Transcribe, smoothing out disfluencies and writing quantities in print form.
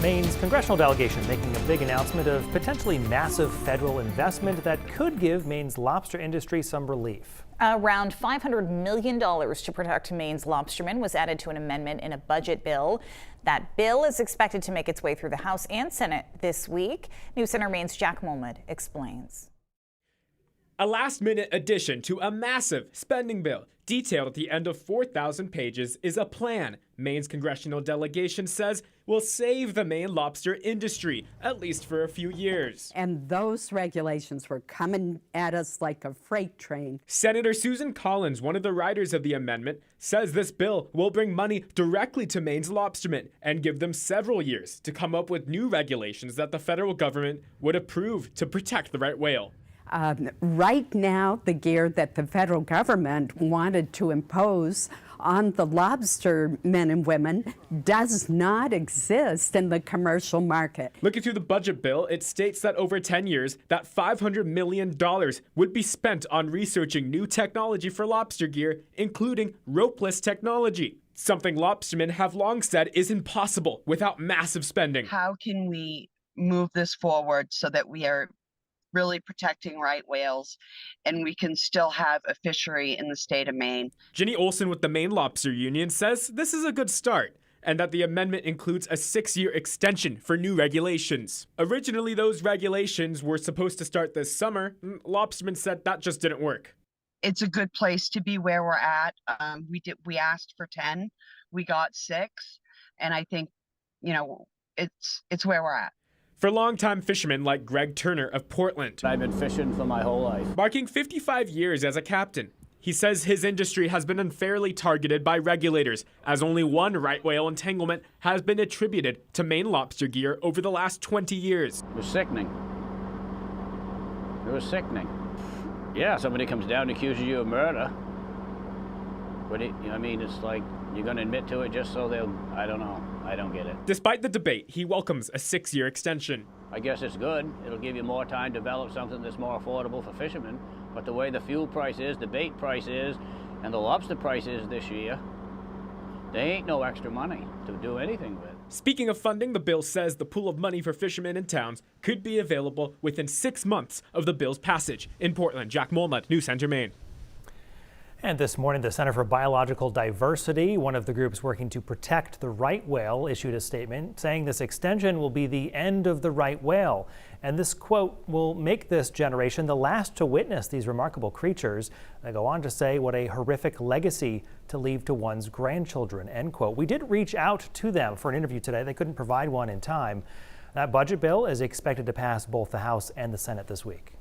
Maine's congressional delegation making a big announcement of potentially massive federal investment that could give Maine's lobster industry some relief. Around $500 million to protect Maine's lobstermen was added to an amendment in a budget bill. That bill is expected to make its way through the House and Senate this week. News Center Maine's Jack Molmud explains. A last-minute addition to a massive spending bill. Detailed at the end of 4,000 pages is a plan Maine's congressional delegation says will save the Maine lobster industry, at least for a few years. And those regulations were coming at us like a freight train. Senator Susan Collins, one of the writers of the amendment, says this bill will bring money directly to Maine's lobstermen and give them several years to come up with new regulations that the federal government would approve to protect the right whale. Right now, the gear that the federal government wanted to impose on the lobster men and women does not exist in the commercial market. Looking through the budget bill, it states that over 10 years, that $500 million would be spent on researching new technology for lobster gear, including ropeless technology. Something lobstermen have long said is impossible without massive spending. How can we move this forward so that we are really protecting right whales and we can still have a fishery in the state of Maine? Ginny Olson with the Maine Lobster Union says this is a good start and that the amendment includes a 6-year extension for new regulations. Originally, those regulations were supposed to start this summer. Lobstermen said that just didn't work. It's a good place to be where we're at. We asked for 10, we got 6, and I think, it's where we're at. For longtime fishermen like Greg Turner of Portland. I've been fishing for my whole life. Marking 55 years as a captain. He says his industry has been unfairly targeted by regulators, as only one right whale entanglement has been attributed to Maine lobster gear over the last 20 years. It was sickening. It was sickening. Yeah, somebody comes down and accuses you of murder. But it's like, you're going to admit to it just so they'll, I don't know. I don't get it. Despite the debate, he welcomes a 6-year extension. I guess it's good. It'll give you more time to develop something that's more affordable for fishermen. But the way the fuel price is, the bait price is, and the lobster price is this year, there ain't no extra money to do anything with. Speaking of funding, the bill says the pool of money for fishermen in towns could be available within 6 months of the bill's passage. In Portland, Jack Molmud, News Center, Maine. And this morning, the Center for Biological Diversity, one of the groups working to protect the right whale, issued a statement saying this extension will be the end of the right whale. And this, quote, will make this generation the last to witness these remarkable creatures. They go on to say what a horrific legacy to leave to one's grandchildren, end quote. We did reach out to them for an interview today. They couldn't provide one in time. That budget bill is expected to pass both the House and the Senate this week.